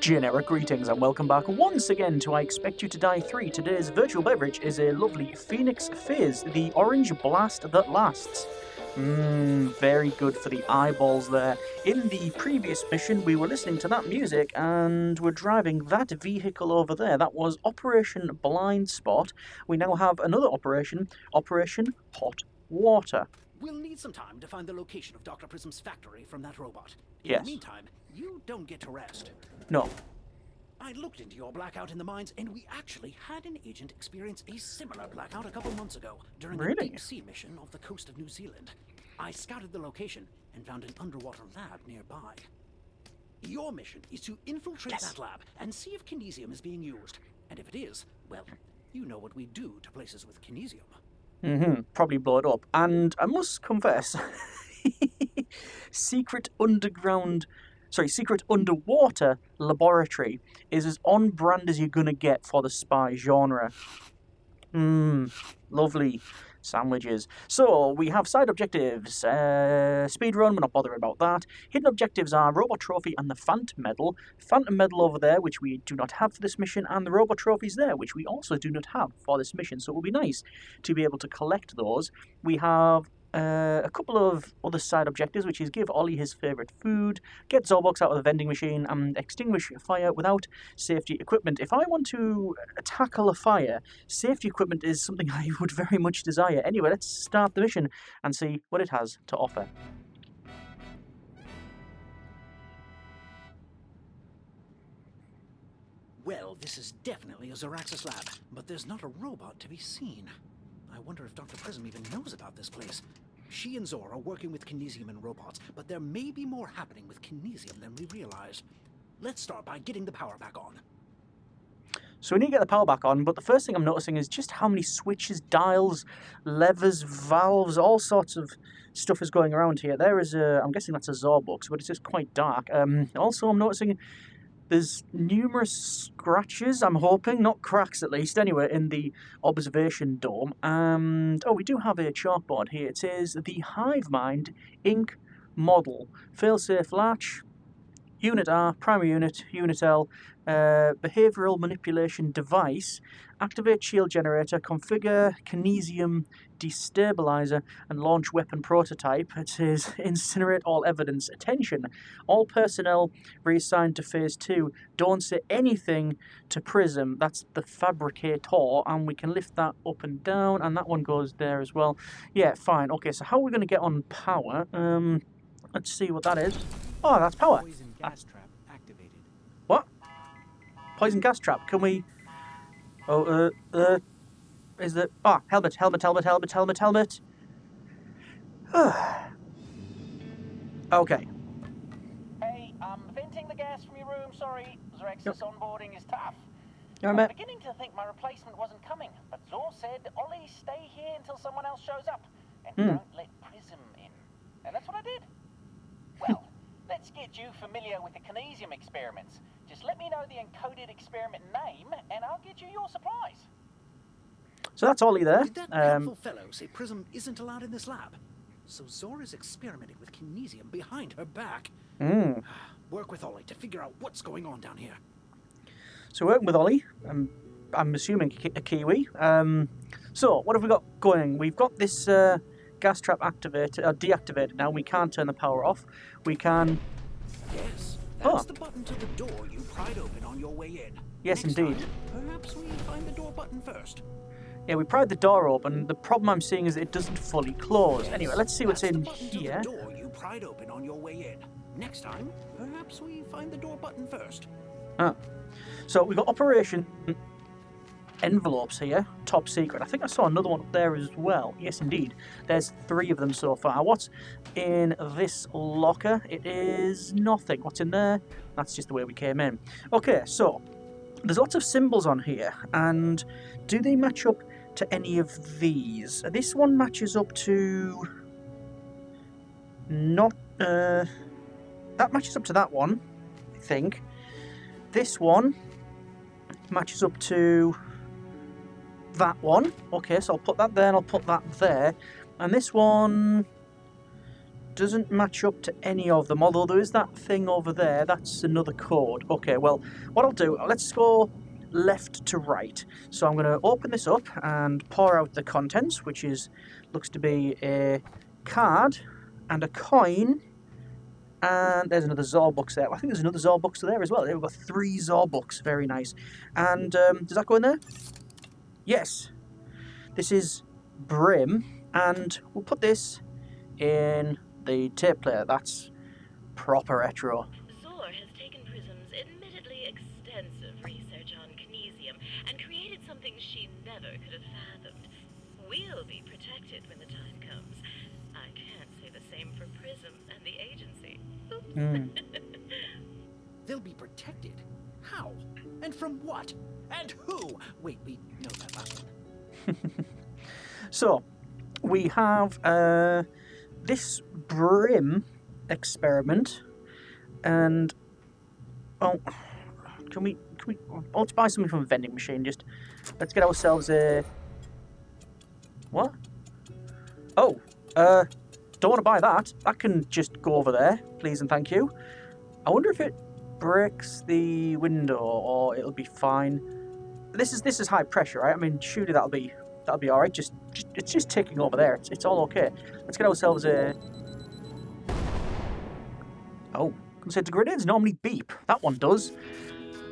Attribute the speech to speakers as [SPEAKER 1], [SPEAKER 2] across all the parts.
[SPEAKER 1] Generic greetings and welcome back once again to I Expect You to Die 3. Today's virtual beverage is a lovely Phoenix Fizz, the orange blast that lasts. Very good for the eyeballs there. In the previous mission, we were listening to that music and we're driving that vehicle over there. That was Operation Blind Spot. We now have another operation, Operation Hot Water.
[SPEAKER 2] We'll need some time to find the location of Dr. Prism's factory from that robot. In
[SPEAKER 1] Yes.
[SPEAKER 2] the meantime, you don't get to rest.
[SPEAKER 1] No.
[SPEAKER 2] I looked into your blackout in the mines, and we actually had an agent experience a similar blackout a couple months ago during the
[SPEAKER 1] Really?
[SPEAKER 2] deep sea mission off the coast of New Zealand. I scouted the location and found an underwater lab nearby. Your mission is to infiltrate that lab and see if kinesium is being used. And if it is, well, you know what we do to places with kinesium.
[SPEAKER 1] Probably blow it up. And I must confess, secret underwater laboratory is as on brand as you're gonna get for the spy genre. Lovely sandwiches. So we have side objectives. Speedrun, we're not bothering about that. Hidden objectives are Robot Trophy and the Phantom Medal. Phantom Medal over there, which we do not have for this mission, and the Robot Trophies there, which we also do not have for this mission. So it will be nice to be able to collect those. We have a couple of other side objectives, which is give Ollie his favourite food, get Zorbox out of the vending machine, and extinguish a fire without safety equipment. If I want to tackle a fire, safety equipment is something I would very much desire. Anyway, let's start the mission and see what it has to offer.
[SPEAKER 2] Well, this is definitely a Zoraxis lab, but there's not a robot to be seen. I wonder if Dr. Prism even knows about this place. She and Zor are working with kinesium and robots, but there may be more happening with kinesium than we realize. Let's start by getting the power back on.
[SPEAKER 1] So we need to get the power back on, but the first thing I'm noticing is just how many switches, dials, levers, valves, all sorts of stuff is going around here. There is a, I'm guessing that's a Zorbox, but it's just quite dark. Also, I'm noticing there's numerous scratches, I'm hoping, not cracks at least, anyway, in the observation dome. And, oh, we do have a chalkboard here. It says, the Hive Mind Inc. model. Failsafe latch, Unit R, primary unit, Unit L, behavioral manipulation device, activate shield generator, configure kinesium destabilizer, and launch weapon prototype. It says incinerate all evidence. Attention, all personnel reassigned to phase 2. Don't say anything to Prism. That's the fabricator, and we can lift that up and down, and that one goes there as well. Yeah, fine. Okay, so how are we going to get on power? Let's see what that is. Oh, that's power.
[SPEAKER 2] Poison gas trap activated.
[SPEAKER 1] What? Poison gas trap. Can we... Oh, is the... Ah, helmet. Okay.
[SPEAKER 3] Hey, I'm venting the gas from your room, sorry. Zoraxis onboarding is tough.
[SPEAKER 1] I'm
[SPEAKER 3] I'm beginning to think my replacement wasn't coming, but Zor said, Ollie, stay here until someone else shows up, and don't let Prism in. And that's what I did. Well, let's get you familiar with the kinesium experiments. Just let me know the encoded experiment name, and I'll get you your supplies.
[SPEAKER 1] So that's Ollie there.
[SPEAKER 2] Did that helpful fellow say Prism isn't allowed in this lab? So Zor is experimenting with kinesium behind her back. Work with Ollie to figure out what's going on down here.
[SPEAKER 1] So working with Ollie, I'm assuming a Kiwi. So what have we got going? We've got this gas trap deactivated now. We can't turn the power off. We can...
[SPEAKER 2] Yes, that's the button to the door you pried open on your way in.
[SPEAKER 1] Yes,
[SPEAKER 2] Next
[SPEAKER 1] indeed.
[SPEAKER 2] Time, perhaps we find the door button first.
[SPEAKER 1] Yeah, we pried the door open. The problem I'm seeing is it doesn't fully close. Anyway, let's see what's in here.
[SPEAKER 2] The door you pried open on your way in. Next time, perhaps we find the door button first.
[SPEAKER 1] So we've got operation envelopes here, top secret. I think I saw another one up there as well. Yes, indeed. There's 3 of them so far. What's in this locker? It is nothing. What's in there? That's just the way we came in. Okay, so there's lots of symbols on here, and do they match up to any of these? This one matches up to... Not... That matches up to that one, I think. This one matches up to that one. Okay, so I'll put that there and I'll put that there. And this one doesn't match up to any of them, although there is that thing over there. That's another code. Okay, well, what I'll do, let's go left to right. So I'm going to open this up and pour out the contents, which looks to be a card and a coin, and there's another Zorbucks there. I think there's another Zorbucks there as well. We've got 3 Zorbucks, very nice. And does that go in there? Yes. This is Brim, and we'll put this in the tape player. That's proper retro.
[SPEAKER 4] Zor has taken Prism's admittedly extensive research on kinesium and created something she never could have fathomed. We'll be protected when the time comes. I can't say the same for Prism and the agency. Oops.
[SPEAKER 2] They'll be protected? How? And from what? And who? Wait, we know that last one.
[SPEAKER 1] So, we have this Brim experiment, and can we let's buy something from a vending machine. Let's get ourselves a what? Oh, don't want to buy that. That can just go over there, please and thank you. I wonder if it breaks the window or it'll be fine. This is high pressure, right? I mean, surely that'll be all right. It's just ticking over there. It's all okay. Let's get ourselves a. Oh, so the grenades normally beep. That one does.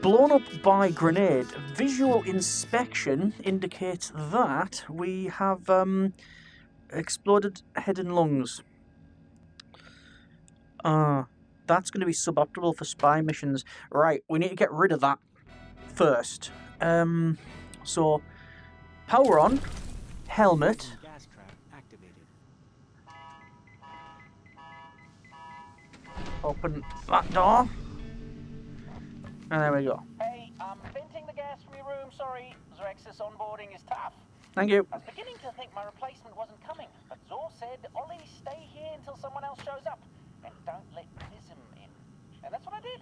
[SPEAKER 1] Blown up by grenade. Visual inspection indicates that we have exploded head and lungs. That's going to be suboptimal for spy missions. Right, we need to get rid of that first. So, power on, helmet.
[SPEAKER 2] Gas trap activated.
[SPEAKER 1] Open that door. And there we go.
[SPEAKER 3] Hey, I'm venting the gas from your room, sorry. Zrex's onboarding is tough.
[SPEAKER 1] Thank you.
[SPEAKER 3] I was beginning to think my replacement wasn't coming, but Zor said, Ollie, stay here until someone else shows up. And don't let Prism in. And that's what I did.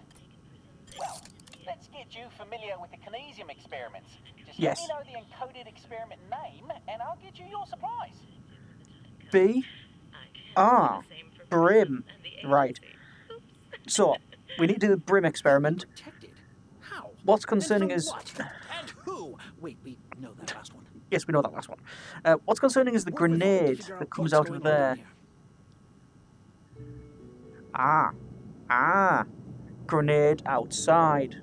[SPEAKER 3] Well, let's get you familiar with the kinesium experiments. Just
[SPEAKER 1] Yes.
[SPEAKER 3] let me know the encoded experiment name, and I'll get you your supplies.
[SPEAKER 1] B. R. Brim. Right. So, we need to do the Brim experiment.
[SPEAKER 2] Protected? How?
[SPEAKER 1] What's concerning
[SPEAKER 2] And
[SPEAKER 1] is...
[SPEAKER 2] from what? And who? Wait, we know that last one.
[SPEAKER 1] Yes, we know that last one. What's concerning is the
[SPEAKER 2] Work with Ollie to
[SPEAKER 1] grenade
[SPEAKER 2] figure
[SPEAKER 1] that
[SPEAKER 2] out
[SPEAKER 1] comes
[SPEAKER 2] what's
[SPEAKER 1] out of
[SPEAKER 2] going on
[SPEAKER 1] there.
[SPEAKER 2] here.
[SPEAKER 1] Grenade outside.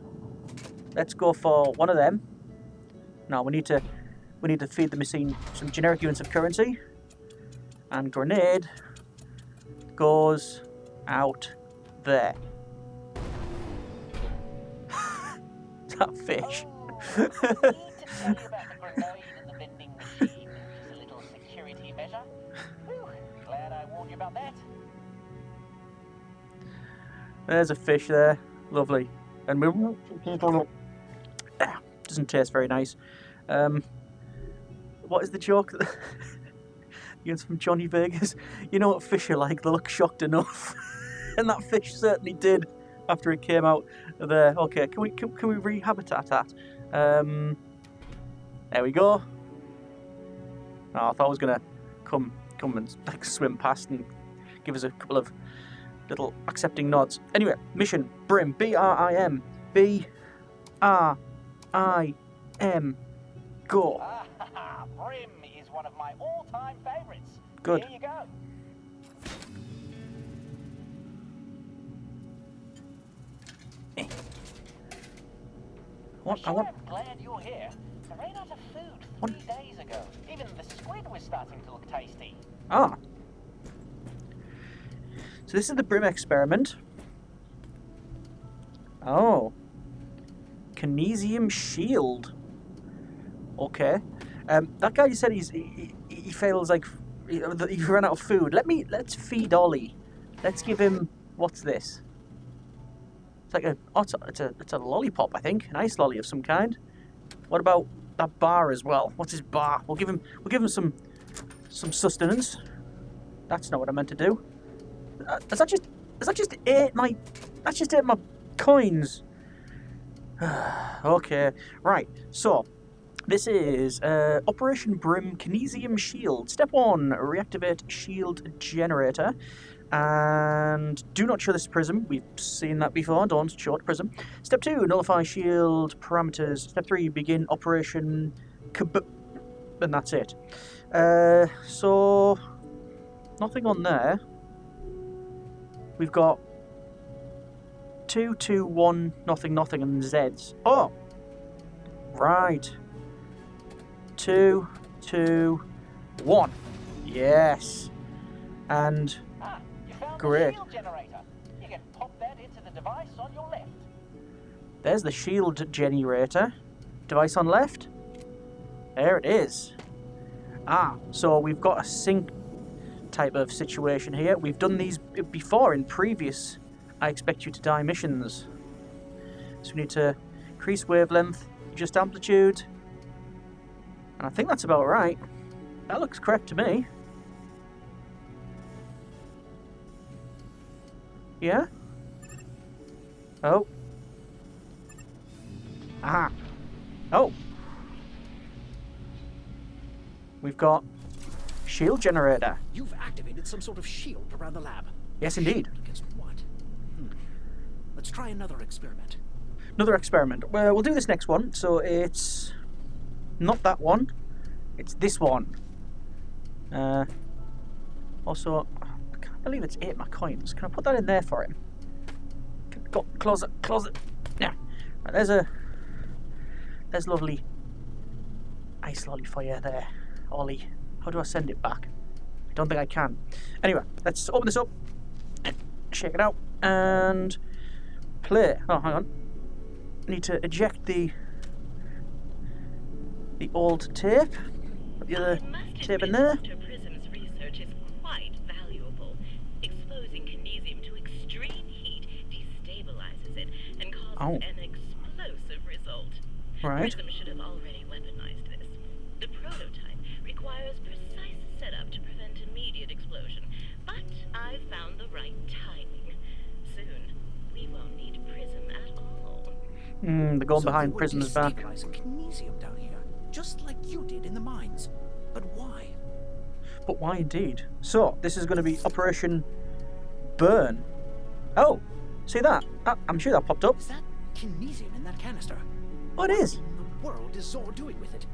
[SPEAKER 1] Let's go for one of them. No, we need to feed the machine some generic units of currency. And grenade goes out there. That fish.
[SPEAKER 3] Oh, I need to tell you about the grenade and the vending machine. Just a little security measure. Whew, glad I warned you about that.
[SPEAKER 1] There's a fish there. Lovely. And we... doesn't taste very nice. What is the joke? It's from Johnny Vegas. You know what fish are like? They look shocked enough. And that fish certainly did after it came out there. Okay, can we rehabitat that? There we go. Oh, I thought I was gonna come and like swim past and give us a couple of little accepting nods. Anyway, mission Brim. B-R-I-M. B-R-I-M. Go.
[SPEAKER 3] Brim is one of my all-time favorites.
[SPEAKER 1] Good.
[SPEAKER 3] Here you go.
[SPEAKER 1] What?
[SPEAKER 3] I'm glad you're here. I ran out of food 3 days ago. Even the squid was starting to look tasty.
[SPEAKER 1] Ah. So this is the Brim experiment. Oh. Kinesium shield. Okay. That guy, you said he fails like he ran out of food. Let's feed Ollie. Let's give him, what's this? It's like it's a lollipop, I think. An ice lolly of some kind. What about that bar as well? What's his bar? We'll give him some sustenance. That's not what I meant to do. Has that just ate my coins? Okay, right. So this is Operation Brim Kinesium Shield. Step 1: reactivate shield generator. And do not show this prism. We've seen that before. Don't show it prism. Step 2, nullify shield parameters. Step 3, begin operation and that's it. So nothing on there. We've got 2, 2, 1, nothing, nothing, and Zs. Oh, right. 2, 2, 1. Yes. And
[SPEAKER 3] You found
[SPEAKER 1] great.
[SPEAKER 3] the shield generator. You can pop that into the device on your left.
[SPEAKER 1] There's the shield generator. Device on left. There it is. Ah, so we've got a sync type of situation here. We've done these before in previous I Expect You to Die missions. So we need to increase wavelength, adjust amplitude, and I think that's about right. That looks correct to me. Yeah? Oh. Ah. Oh. We've got shield generator.
[SPEAKER 2] You've activated some sort of shield around the lab.
[SPEAKER 1] Yes, indeed.
[SPEAKER 2] Shield against what? Let's try another experiment.
[SPEAKER 1] Another experiment. Well, we'll do this next one. So it's not that one. It's this one. Also, I can't believe it's 8 my coins. Can I put that in there for him? Go, close it, close it. Yeah. Right, there's lovely ice lolly for you there, Ollie. How do I send it back? I don't think I can. Anyway, let's open this up, shake it out, and play. Oh, hang on. I need to eject the old tape. Put the other tape in there.
[SPEAKER 4] Dr. Prism's research is quite valuable. Exposing kinesium to extreme heat destabilizes it and causes an explosive result.
[SPEAKER 1] Right.
[SPEAKER 4] Prism should have already weaponized this. The prototype requires precise setup to prevent immediate explosion, but I've found the right timing. Soon, we won't need Prism at all.
[SPEAKER 1] The going
[SPEAKER 2] So
[SPEAKER 1] behind
[SPEAKER 2] they were
[SPEAKER 1] Prism's back.
[SPEAKER 2] destabilizing kinesium down here, just like you did in the mines. But why?
[SPEAKER 1] But why indeed? So, this is going to be Operation Burn. Oh, see that? I'm sure that popped up.
[SPEAKER 2] Is that kinesium in that canister?
[SPEAKER 1] Oh, it is.
[SPEAKER 2] What in the world is Zor doing with it?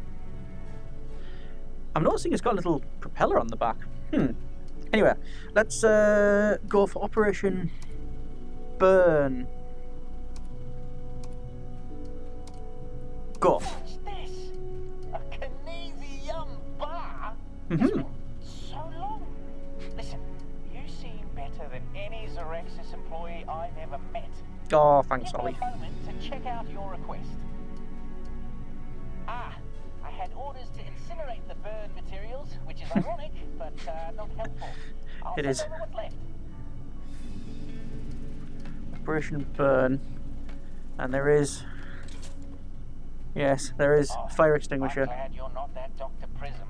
[SPEAKER 1] I'm noticing it's got a little propeller on the back. Anyway, let's go for Operation Burn. Go.
[SPEAKER 3] What's this? A kinesium bar?
[SPEAKER 1] Mhm.
[SPEAKER 3] It's been so long. Listen, you seem better than any Zorexis employee I've ever met.
[SPEAKER 1] Oh, thanks,
[SPEAKER 3] Give me
[SPEAKER 1] Ollie.
[SPEAKER 3] a moment to check out your request. I had orders to incinerate the burn materials, which is ironic, but not helpful. I'll
[SPEAKER 1] It
[SPEAKER 3] send
[SPEAKER 1] is.
[SPEAKER 3] over what's left.
[SPEAKER 1] Operation Burn. And there is... Yes, there is fire
[SPEAKER 3] I'm
[SPEAKER 1] extinguisher.
[SPEAKER 3] glad you're not that Dr. Prism.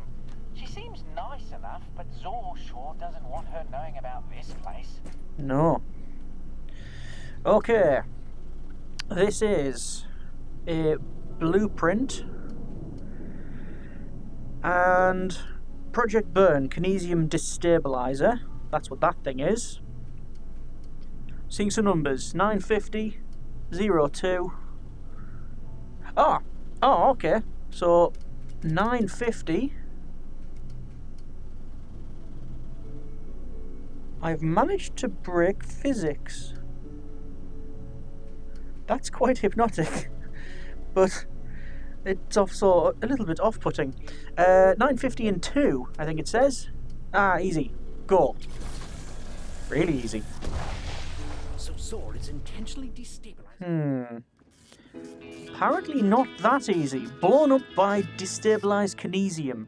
[SPEAKER 3] She seems nice enough, but Zor sure doesn't want her knowing about this place.
[SPEAKER 1] No. Okay. This is a blueprint. And Project Burn, Kinesium Destabilizer. That's what that thing is. Seeing some numbers. 950, 02. Oh, okay. So, 950. I've managed to break physics. That's quite hypnotic. But it's also a little bit off-putting. 950 and 2, I think it says. Easy. Go. Really easy.
[SPEAKER 2] So Zor is intentionally destabilizing.
[SPEAKER 1] Apparently not that easy. Blown up by destabilized kinesium.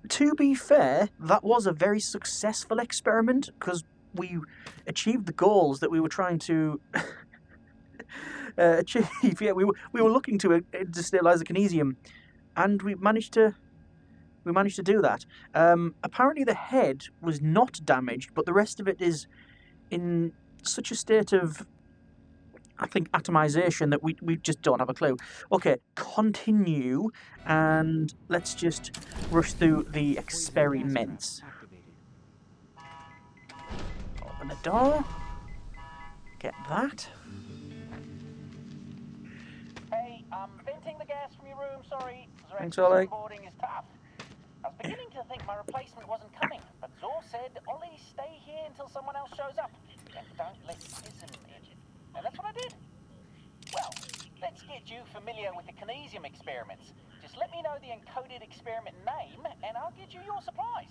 [SPEAKER 1] To be fair, that was a very successful experiment because we achieved the goals that we were trying to achieve. Yeah, we were looking to destabilize the kinesium, and we managed to do that. Apparently, the head was not damaged, but the rest of it is in such a state of, I think, atomization that we just don't have a clue. Okay, continue, and let's just rush through the experiments. Open the door. Get that.
[SPEAKER 3] Hey, venting the gas from your room, sorry.
[SPEAKER 1] Thanks,
[SPEAKER 3] Zerex's
[SPEAKER 1] Ollie.
[SPEAKER 3] onboarding is tough. I was beginning to think my replacement wasn't coming, but Zor said, Ollie, stay here until someone else shows up. And don't let Prism in. And that's what I did. Well, let's get you familiar with the kinesium experiments. Just let me know the encoded experiment name, and I'll get you your supplies.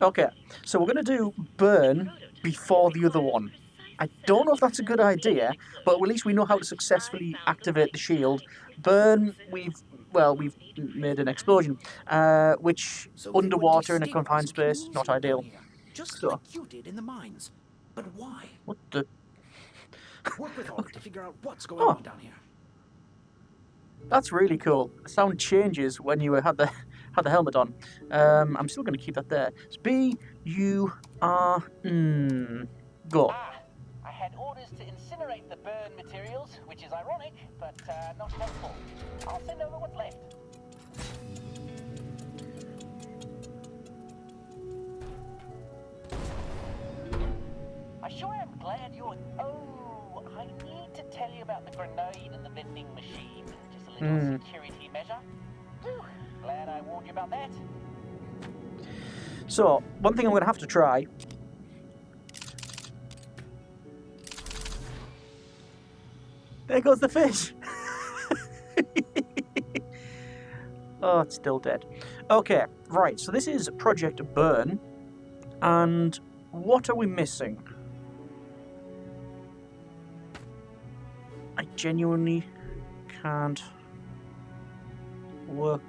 [SPEAKER 1] Okay, so we're going to do burn before the other one. I don't know if that's a good idea, but at least we know how to successfully activate the shield. Burn, we've made an explosion, which
[SPEAKER 2] So they were
[SPEAKER 1] underwater in a confined space,
[SPEAKER 2] destabilizing
[SPEAKER 1] not
[SPEAKER 2] kinesium down
[SPEAKER 1] ideal.
[SPEAKER 2] here, just
[SPEAKER 1] So,
[SPEAKER 2] like you did in the mines. But why?
[SPEAKER 1] what the?
[SPEAKER 2] Work with Ollie to figure out what's going
[SPEAKER 1] Oh.
[SPEAKER 2] on down here.
[SPEAKER 1] That's really cool. The sound changes when you had the helmet on. I'm still going to keep that there. It's B U R go.
[SPEAKER 3] I had orders to incinerate the burn materials, which is ironic, but not helpful. I'll send over what's left. I sure am glad you're... Oh, I need to tell you about the grenade and the vending machine. Just a little security measure. Whew, glad I warned you about that.
[SPEAKER 1] So, one thing I'm going to have to try. There goes the fish. Oh, it's still dead. Okay, right, so this is Project Burn. And what are we missing? I genuinely can't work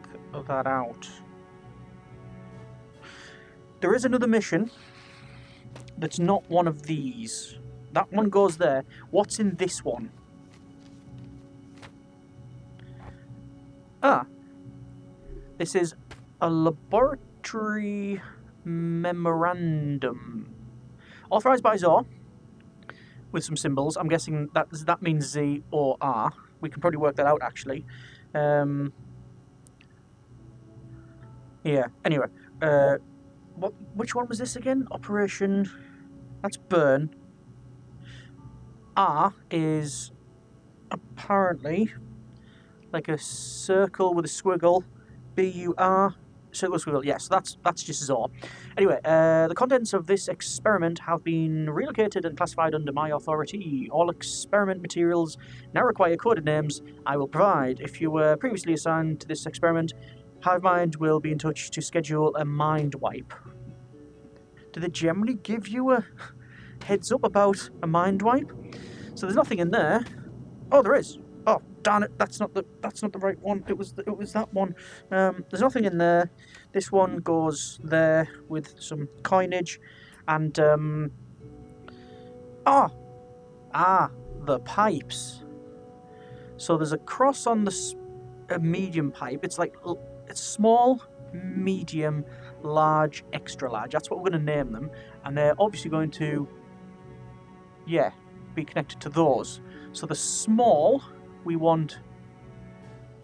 [SPEAKER 1] that out. There is another mission that's not one of these. That one goes there. What's in this one? Ah. This is a laboratory memorandum. Authorized by Zor. With some symbols. I'm guessing that means Z or R. We can probably work that out, actually. Yeah, anyway. Which one was this again? Operation... That's Burn. R is apparently like a circle with a squiggle. B-U-R, circle squiggle. Yes, that's just Zor. Anyway, the contents of this experiment have been relocated and classified under my authority. All experiment materials now require coded names I will provide. If you were previously assigned to this experiment, HiveMind will be in touch to schedule a mind wipe. Do they generally give you a heads up about a mind wipe? So there's nothing in there. Oh, there is. Oh, darn it! That's not the right one. It was that one. There's nothing in there. This one goes there with some coinage, and the pipes. So there's a cross on the medium pipe. It's like it's small, medium, large, extra large. That's what we're going to name them, and they're obviously going to, be connected to those. So the small we want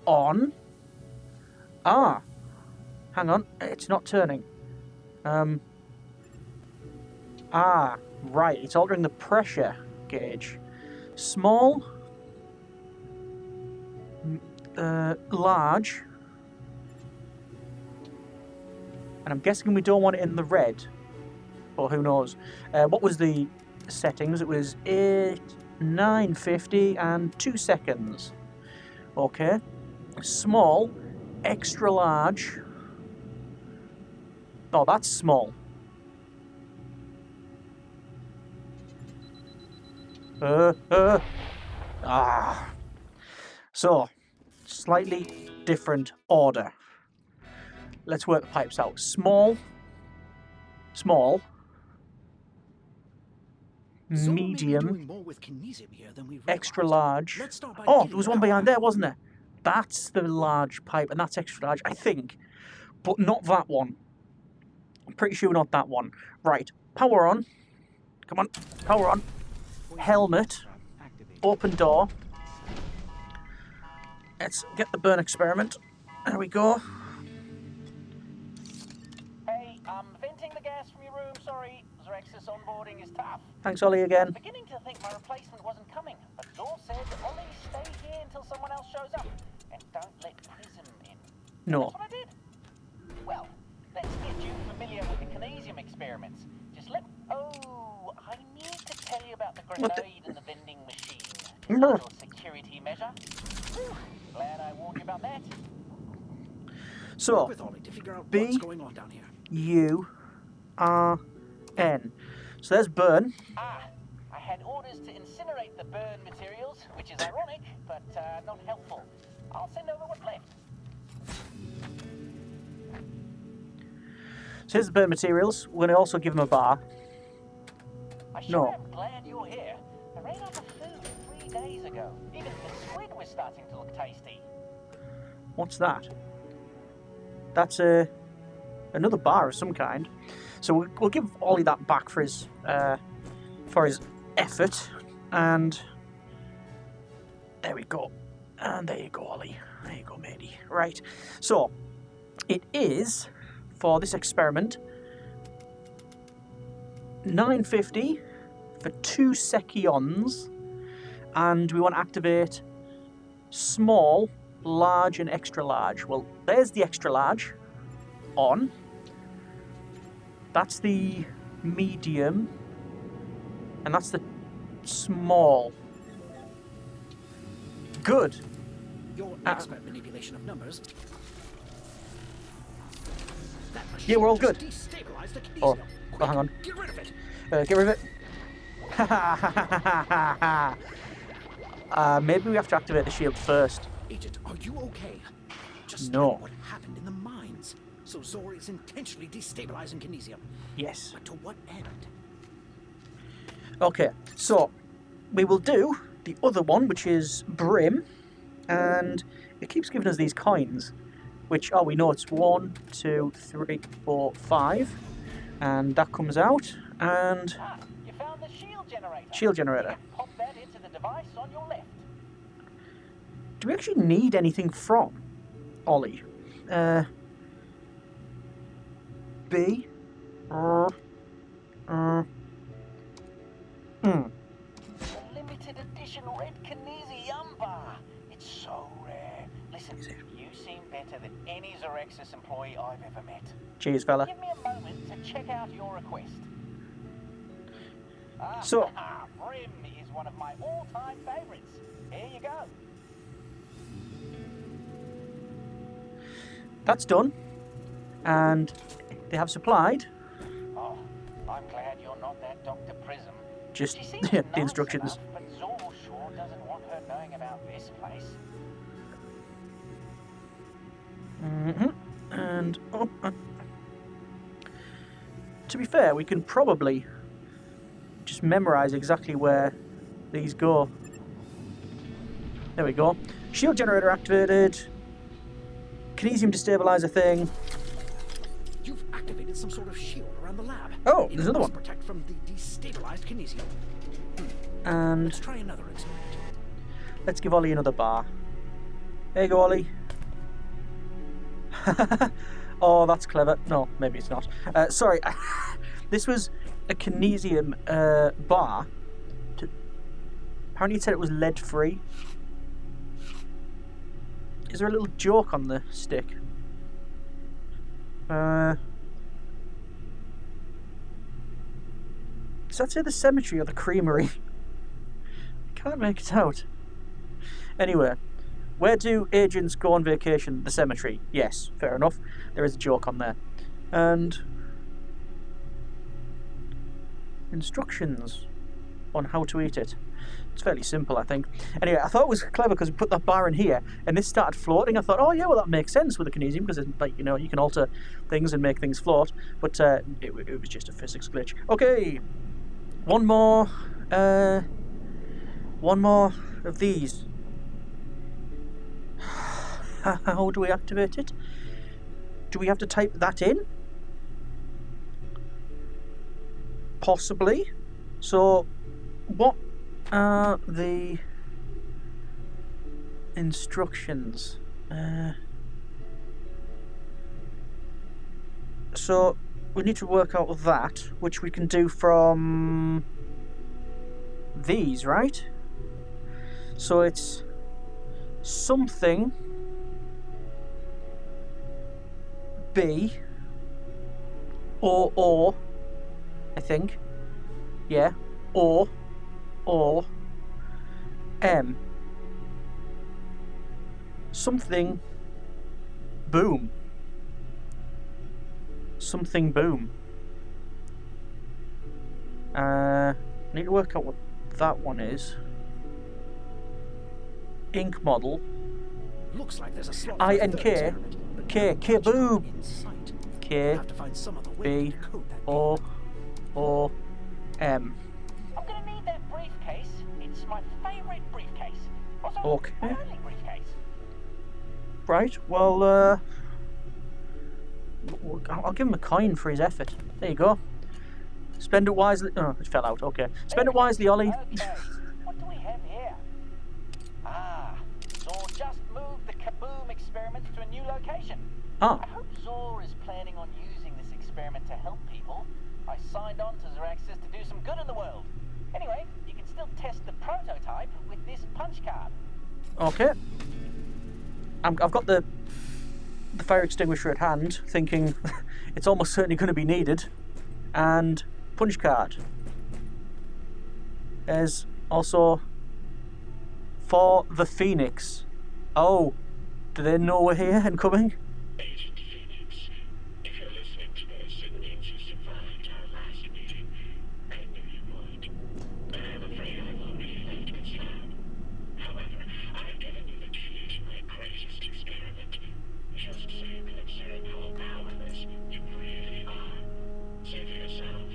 [SPEAKER 1] on. Hang on, it's not turning. Right, it's altering the pressure gauge. Small, large, and I'm guessing we don't want it in the red, or who knows. What was the settings? It was 8, 950 and 2 seconds. Okay. Small, extra large. Oh, that's small. So, slightly different order. Let's work the pipes out. Small,
[SPEAKER 2] So maybe
[SPEAKER 1] medium,
[SPEAKER 2] doing more with kinesium here than we
[SPEAKER 1] extra
[SPEAKER 2] realized.
[SPEAKER 1] large.
[SPEAKER 2] Let's start by
[SPEAKER 1] Oh,
[SPEAKER 2] getting
[SPEAKER 1] there was
[SPEAKER 2] the
[SPEAKER 1] one
[SPEAKER 2] power
[SPEAKER 1] behind
[SPEAKER 2] out.
[SPEAKER 1] there, wasn't there? That's the large pipe, and that's extra large, I think. But not that one. I'm pretty sure not that one. Right, power on. Come on, power on. Helmet. Open door. Let's get the burn experiment. There we go.
[SPEAKER 3] Hey, venting the gas from your room, sorry. Ozrexus onboarding is tough.
[SPEAKER 1] Thanks, Ollie, again.
[SPEAKER 3] Beginning to think my replacement wasn't coming, but Zor said, Ollie, stay here until someone else shows up, and don't let Prism in.
[SPEAKER 1] No.
[SPEAKER 3] That's what I did. Well, let's get you familiar with the kinesium experiments. Just let... Oh, I need to tell you about the grenade and the vending machine. It's a little security measure. Whew, glad I warned you about that.
[SPEAKER 1] So,
[SPEAKER 2] With Ollie to figure out
[SPEAKER 1] B-
[SPEAKER 2] what's going on down here.
[SPEAKER 1] U-R-N. So there's burn.
[SPEAKER 3] Ah, I had orders to incinerate the burn materials, which is ironic, but not helpful. I'll send over what's left.
[SPEAKER 1] So here's the burn materials. We're going to also give them a bar.
[SPEAKER 3] I sure
[SPEAKER 1] No.
[SPEAKER 3] am glad you're here. I ran out of food 3 days ago. Even the squid was starting to look tasty.
[SPEAKER 1] What's that? That's another bar of some kind. So we'll give Ollie that back for his effort. And there we go. And there you go, Ollie. There you go, matey. Right. So it is, for this experiment, 950 for 2 seconds, and we want to activate small, large, and extra large. Well, there's the extra large on. That's the medium, and that's the small. Good.
[SPEAKER 2] Your expert manipulation of numbers. That
[SPEAKER 1] Yeah, we're all good.
[SPEAKER 2] Destabilize the
[SPEAKER 1] Oh,
[SPEAKER 2] kinesium.
[SPEAKER 1] oh, hang on.
[SPEAKER 2] Get rid of it.
[SPEAKER 1] Get rid of it. Maybe we have to activate the shield first.
[SPEAKER 2] Agent, are you okay? Just
[SPEAKER 1] No.
[SPEAKER 2] tell me what happened in the mines. So Zor is intentionally destabilizing kinesium.
[SPEAKER 1] Yes.
[SPEAKER 2] But to what end?
[SPEAKER 1] Okay, so we will do the other one, which is Brim, and it keeps giving us these coins, which, we know it's 1, 2, 3, 4, 5, and that comes out, and
[SPEAKER 3] Ah, you found the shield generator.
[SPEAKER 1] shield generator.
[SPEAKER 3] You can pop that into the device on your left.
[SPEAKER 1] Do we actually need anything from Ollie? B.
[SPEAKER 3] The limited edition red kinesium bar. It's so rare. Listen, you seem better than any Zorexus employee I've ever met.
[SPEAKER 1] Cheers, fella.
[SPEAKER 3] Give me a moment to check out your request.
[SPEAKER 1] So-
[SPEAKER 3] Brim is one of my all-time favorites. Here you go.
[SPEAKER 1] That's done, and they have supplied
[SPEAKER 3] Oh, I'm glad you're not that Dr. Prism.
[SPEAKER 1] just
[SPEAKER 3] She seems
[SPEAKER 1] the
[SPEAKER 3] nice
[SPEAKER 1] instructions.
[SPEAKER 3] enough, but Zor sure doesn't want her knowing about this place.
[SPEAKER 1] And to be fair, we can probably just memorize exactly where these go. There we go. Shield generator activated. Kinesium destabilizer thing.
[SPEAKER 2] You've activated some sort of shield around the lab.
[SPEAKER 1] Oh,
[SPEAKER 2] It
[SPEAKER 1] there's another
[SPEAKER 2] must
[SPEAKER 1] one.
[SPEAKER 2] protect from the destabilized kinesium.
[SPEAKER 1] And
[SPEAKER 2] Let's try another experiment.
[SPEAKER 1] let's give Ollie another bar. There you go, Ollie. Oh, that's clever. No, maybe it's not. Sorry. This was a kinesium bar. Apparently it said it was lead-free. Is there a little joke on the stick? Does that say the cemetery or the creamery? I can't make it out. Anyway, where do agents go on vacation? The cemetery. Yes, fair enough. There is a joke on there. And instructions on how to eat it. It's fairly simple, I think. Anyway, I thought it was clever because we put that bar in here and this started floating. I thought, oh yeah, well that makes sense with the kinesium because it's like, you know, you can alter things and make things float. But it was just a physics glitch. Okay, one more of these. How do we activate it? Do we have to type that in? Possibly. So, what are the instructions? So, we need to work out that, which we can do from these, right? So it's something B or I think. Yeah. Or M. Something boom. Something boom. Need to work out what that one is. Ink model.
[SPEAKER 2] Looks like there's a slot
[SPEAKER 1] I
[SPEAKER 2] for a
[SPEAKER 1] and
[SPEAKER 2] third
[SPEAKER 1] K.
[SPEAKER 2] experiment, but
[SPEAKER 1] K.
[SPEAKER 2] no
[SPEAKER 1] K boom.
[SPEAKER 2] in sight.
[SPEAKER 1] K.
[SPEAKER 2] Have to find some other way
[SPEAKER 1] B.
[SPEAKER 2] to decode that
[SPEAKER 1] O M.
[SPEAKER 3] I'm gonna need that briefcase. It's my favourite briefcase. Also,
[SPEAKER 1] Okay.
[SPEAKER 3] my only briefcase.
[SPEAKER 1] Right. Well, I'll give him a coin for his effort. There you go. Spend it wisely. Oh, it fell out. Okay. Spend it wisely, Ollie.
[SPEAKER 3] Okay, what do we have here? Ah, Zor just moved the kaboom experiment to a new location.
[SPEAKER 1] Ah.
[SPEAKER 3] I hope Zor is planning on using this experiment to help people. I signed on to Zeraxis to do some good in the world. Anyway, you can still test the prototype with this punch card.
[SPEAKER 1] Okay. I've got the fire extinguisher at hand, thinking it's almost certainly going to be needed. And punch card. There's also for the Phoenix. Oh, do they know we're here and coming?
[SPEAKER 5] Agent Phoenix, if you're listening to this, it means you survived our last meeting. I knew you would. But I'm afraid I won't be left with Sam. However, I've given you the key to my greatest experiment. Just so you can observe how powerless you really are. Say for yourself,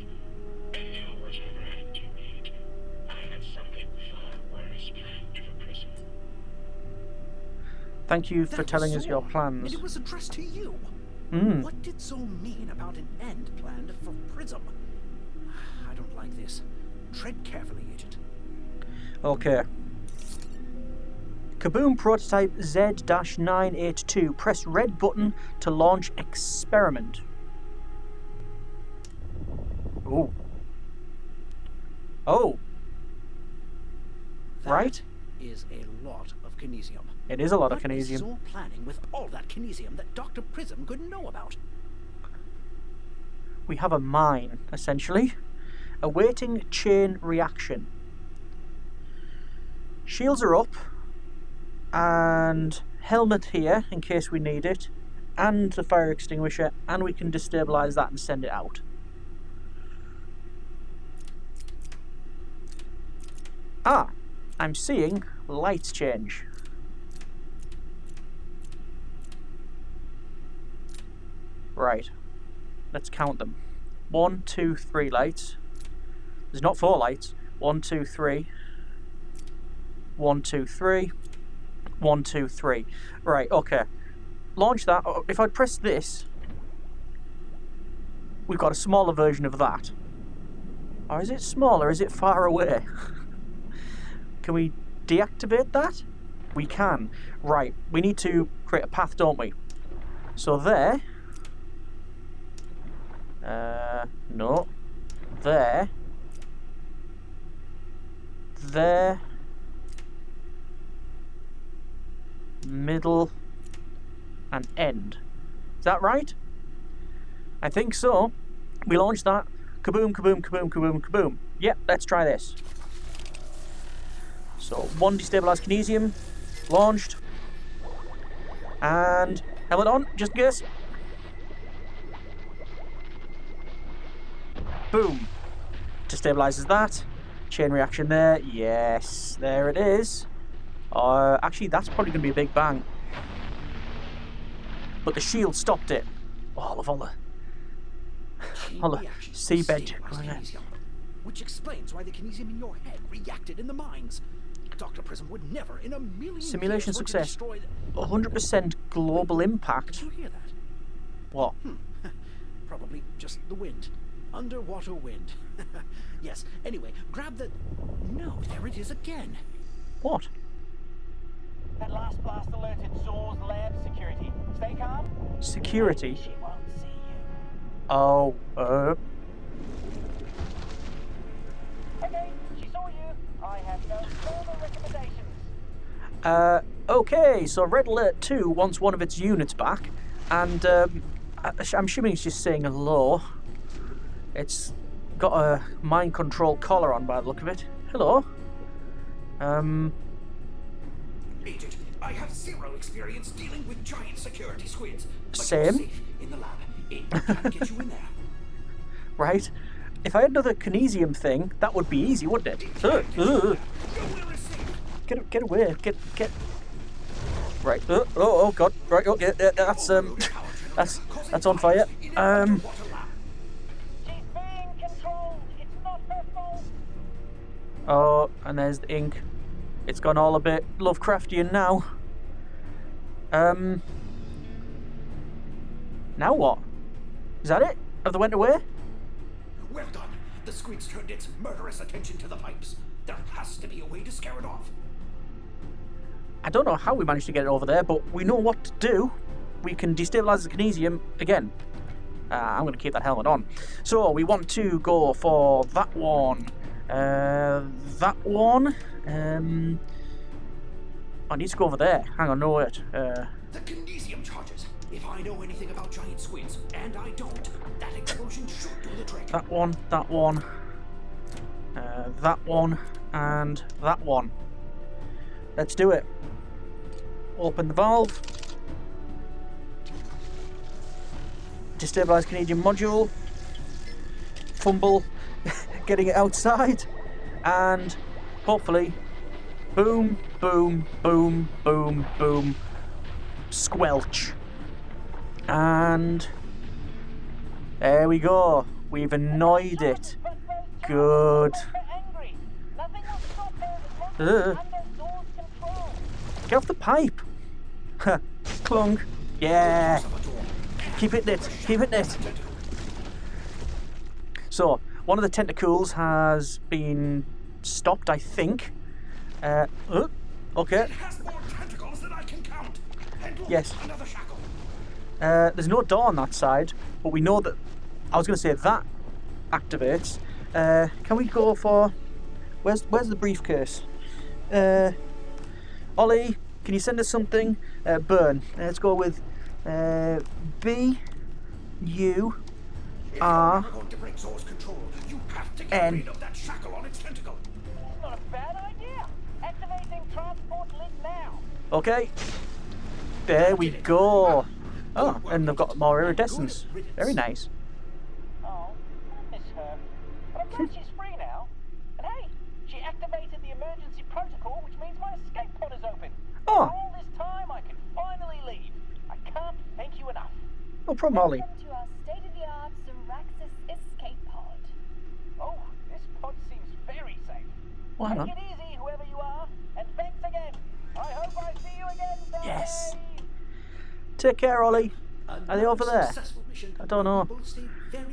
[SPEAKER 5] and now whatever end you need, I have something far worse planned for Prism.
[SPEAKER 1] Thank you for
[SPEAKER 2] That
[SPEAKER 1] telling
[SPEAKER 2] was
[SPEAKER 1] us your
[SPEAKER 2] Zor,
[SPEAKER 1] plans.
[SPEAKER 2] And it was addressed to you.
[SPEAKER 1] Hmm.
[SPEAKER 2] What did Zor mean about an end planned for Prism? I don't like this. Tread carefully, Agent.
[SPEAKER 1] Okay. Kaboom prototype Z-982. Press red button to launch experiment. Oh. Oh. Right.
[SPEAKER 2] That is a lot of kinesium.
[SPEAKER 1] It is a lot of
[SPEAKER 2] What is
[SPEAKER 1] kinesium.
[SPEAKER 2] Zor planning with all that kinesium that Dr. Prism couldn't know about?
[SPEAKER 1] We have a mine, essentially. Awaiting chain reaction. Shields are up. And helmet here, in case we need it. And the fire extinguisher. And we can destabilize that and send it out. Ah, I'm seeing lights change. Right. Let's count them. 1, 2, 3 lights. There's not 4 lights. 1, 2, 3. 1, 2, 3. 1, 2, 3. Right, okay. Launch that. If I'd press this, we've got a smaller version of that. Or is it smaller? Is it far away? Can we deactivate that? We can. Right, we need to create a path, don't we? So there. No. There. There. Middle. And end. Is that right? I think so. We launch that. Kaboom, kaboom, kaboom, kaboom, kaboom. Yep, let's try this. So, 1 destabilized kinesium. Launched. And helmet on, just in case. Boom. Destabilizes that. Chain reaction there. Yes, there it is. Actually, that's probably going to be a big bang. But the shield stopped it. All the
[SPEAKER 2] Reaction
[SPEAKER 1] seabed
[SPEAKER 2] stabilized
[SPEAKER 1] going there.
[SPEAKER 2] kinesium, which explains why the kinesium in your head reacted in the mines. Dr. Prism would never in a million
[SPEAKER 1] Simulation
[SPEAKER 2] years want to
[SPEAKER 1] success.
[SPEAKER 2] destroy
[SPEAKER 1] 100% global impact.
[SPEAKER 2] Did you hear that?
[SPEAKER 1] What?
[SPEAKER 2] Probably just the wind. Underwater wind. Yes, anyway, grab the... No, there it is again.
[SPEAKER 1] What?
[SPEAKER 3] That last blast alerted Zor's lab security. Stay calm.
[SPEAKER 1] Security?
[SPEAKER 3] She won't see you.
[SPEAKER 1] Oh,
[SPEAKER 3] Okay, she saw you. I have no further recommendations.
[SPEAKER 1] okay, so Red Alert 2 wants one of its units back, and I'm assuming it's just saying hello. It's got a mind control collar on by the look of it. Hello.
[SPEAKER 2] Agent, I have zero experience dealing with giant security squids. But
[SPEAKER 1] Same.
[SPEAKER 2] You're safe in the lab. It can get you in there.
[SPEAKER 1] Right. If I had another kinesium thing, that would be easy, wouldn't it?
[SPEAKER 2] Nowhere is safe.
[SPEAKER 1] Get away! Get. Right. Oh God! Right. Okay. That's that's on fire.
[SPEAKER 3] She's being controlled. It's not her fault.
[SPEAKER 1] Oh, and there's the ink. It's gone all a bit Lovecraftian now. Now what? Is that it? Have they went away?
[SPEAKER 2] Well done. The squid's turned its murderous attention to the pipes. There has to be a way to scare it off.
[SPEAKER 1] I don't know how we managed to get it over there, but we know what to do. We can destabilize the kinesium again. I'm going to keep that helmet on. So we want to go for that one. That one. I need to go over there. Hang on, no wait.
[SPEAKER 2] The kinesium charges. If I know anything about giant squids, and I don't, that explosion should do the trick.
[SPEAKER 1] That one, that one, and that one. Let's do it. Open the valve. Destabilize Canadian module. Fumble, getting it outside, and hopefully, boom, boom, boom, boom, boom, squelch. And there we go. We've annoyed it. Good. Get off the pipe. Clunk. Yeah. Keep it knit. Keep it knit. So, one of the tentacles has been stopped, I think. Okay.
[SPEAKER 2] It has more tentacles than I can count. And look,
[SPEAKER 1] Yes.
[SPEAKER 2] another shackle.
[SPEAKER 1] There's no door on that side, but we know that. I was going to say that activates. Can we go for? Where's the briefcase? Ollie, can you send us something? Burn. Let's go with B U
[SPEAKER 2] If
[SPEAKER 1] R
[SPEAKER 2] you're going to break Zor's control, you have to get
[SPEAKER 1] N.
[SPEAKER 2] rid of that shackle on its tentacle.
[SPEAKER 3] It's not a bad idea. Activating transport lid now.
[SPEAKER 1] Okay. There we go. Oh, and they've got more iridescence. Very nice.
[SPEAKER 3] Oh, I miss her. But I'm glad she's free now. And hey, she activated the emergency protocol, which means my escape pod is open.
[SPEAKER 1] Oh.
[SPEAKER 3] After all this time, I can finally leave. I can't thank you enough.
[SPEAKER 1] No problem, Ollie.
[SPEAKER 6] Welcome to our state-of-the-art Zoraxis escape pod.
[SPEAKER 3] Oh, this pod seems very safe.
[SPEAKER 1] Well, hang on.
[SPEAKER 3] Take it easy, whoever you are, and thanks again. I hope I see you again someday.
[SPEAKER 1] Yes. Take care, Ollie. Are they over there? I don't know.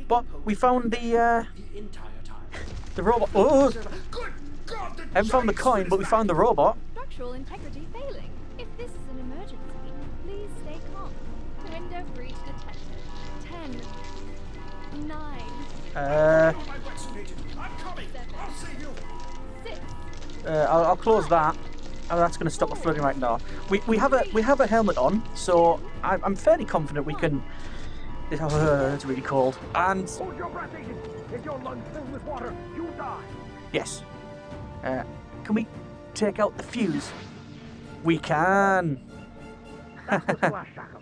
[SPEAKER 1] But we found the
[SPEAKER 2] entire time.
[SPEAKER 1] the robot. Oh,
[SPEAKER 2] Good God, the
[SPEAKER 1] haven't found the
[SPEAKER 2] giant
[SPEAKER 1] coin,
[SPEAKER 2] squid's
[SPEAKER 1] but we
[SPEAKER 2] back.
[SPEAKER 1] found the robot.
[SPEAKER 6] Structural integrity failing. If this is an emergency, please stay calm. Window breach detected. 10, 9,
[SPEAKER 1] Uh,
[SPEAKER 2] My wetsuit agent. I'm coming. I'll save you.
[SPEAKER 6] 6.
[SPEAKER 1] I'll close that. Oh, that's going to stop the flooding right now. We have a helmet on, so I'm fairly confident we can. It's really cold. And
[SPEAKER 7] Hold your breath, agent. If your lungs fill with water, you die.
[SPEAKER 1] yes, can we take out the fuse? We can.
[SPEAKER 7] That's the last shackle.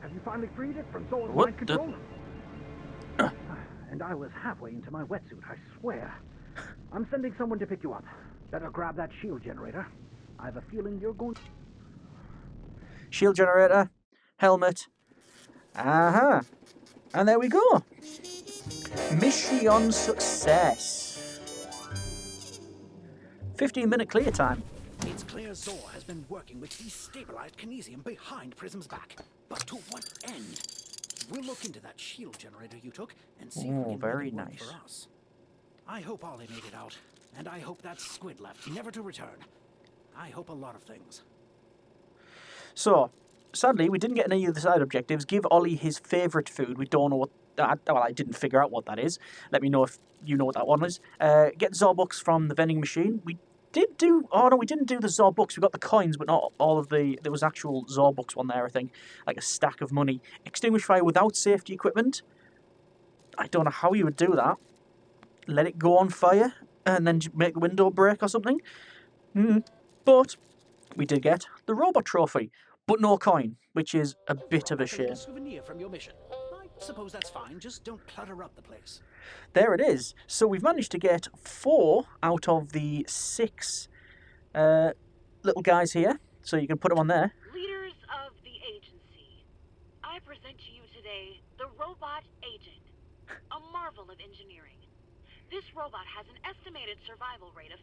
[SPEAKER 7] Have you finally freed it from Zora's
[SPEAKER 1] What
[SPEAKER 7] mind
[SPEAKER 1] the-
[SPEAKER 7] control? And I was halfway into my wetsuit, I swear. I'm sending someone to pick you up. Better grab that shield generator. I have a feeling you're going.
[SPEAKER 1] Shield generator, helmet. Aha. And there we go. Mission success. 15-minute clear time.
[SPEAKER 2] It's clear Zor has been working with destabilized kinesium behind Prism's back. But to what end? We'll look into that shield generator you took and see if we
[SPEAKER 1] Oh,
[SPEAKER 2] can
[SPEAKER 1] very
[SPEAKER 2] make it work
[SPEAKER 1] nice.
[SPEAKER 2] for us. I hope Ollie made it out, and I hope that squid left, never to return. I hope a lot of things.
[SPEAKER 1] So, sadly, we didn't get any of the side objectives. Give Ollie his favourite food. We don't know what I didn't figure out what that is. Let me know if you know what that one is. Get Zorbucks from the vending machine. We did do... Oh, no, we didn't do the Zorbucks. We got the coins, but not all of the... There was actual Zorbucks one there, I think. Like a stack of money. Extinguish fire without safety equipment. I don't know how you would do that. Let it go on fire and then make the window break or something. But we did get the robot trophy, but no coin, which is a bit of a shame.
[SPEAKER 2] A souvenir from your mission. I suppose that's fine. Just don't clutter up the place.
[SPEAKER 1] There it is. So we've managed to get 4 out of the 6 little guys here. So you can put them on there.
[SPEAKER 4] Leaders of the agency, I present to you today the Robot Agent, a marvel of engineering. This robot has an estimated survival rate of...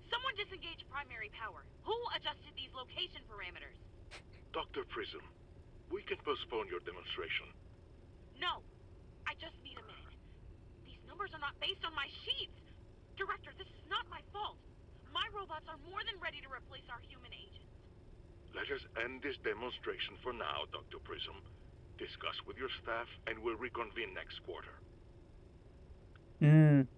[SPEAKER 4] Someone disengage primary power. Who adjusted these location parameters?
[SPEAKER 5] Dr. Prism, we can postpone your demonstration.
[SPEAKER 4] No. I just need a minute. These numbers are not based on my sheets. Director, this is not my fault. My robots are more than ready to replace our human agents.
[SPEAKER 5] Let us end this demonstration for now, Dr. Prism. Discuss with your staff and we'll reconvene next quarter.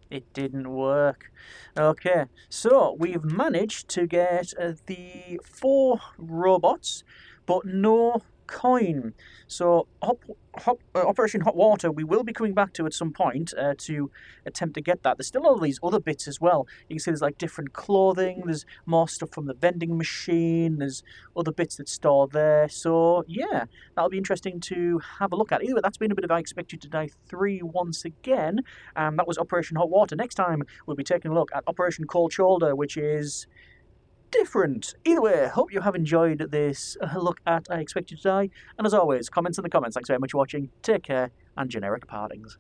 [SPEAKER 1] It didn't work. Okay, so we've managed to get the 4 robots, but no coin. So Operation Hot Water, we will be coming back to at some point to attempt to get that. There's still all these other bits as well. You can see there's like different clothing, there's more stuff from the vending machine, there's other bits that store there. So yeah, that'll be interesting to have a look at. Either way, that's been a bit of I Expect You to Die 3 once again. That was Operation Hot Water. Next time we'll be taking a look at Operation Cold Shoulder, which is different. Either way, hope you have enjoyed this look at I Expect You to Die. And as always, comments in the comments. Thanks very much for watching. Take care, and generic partings.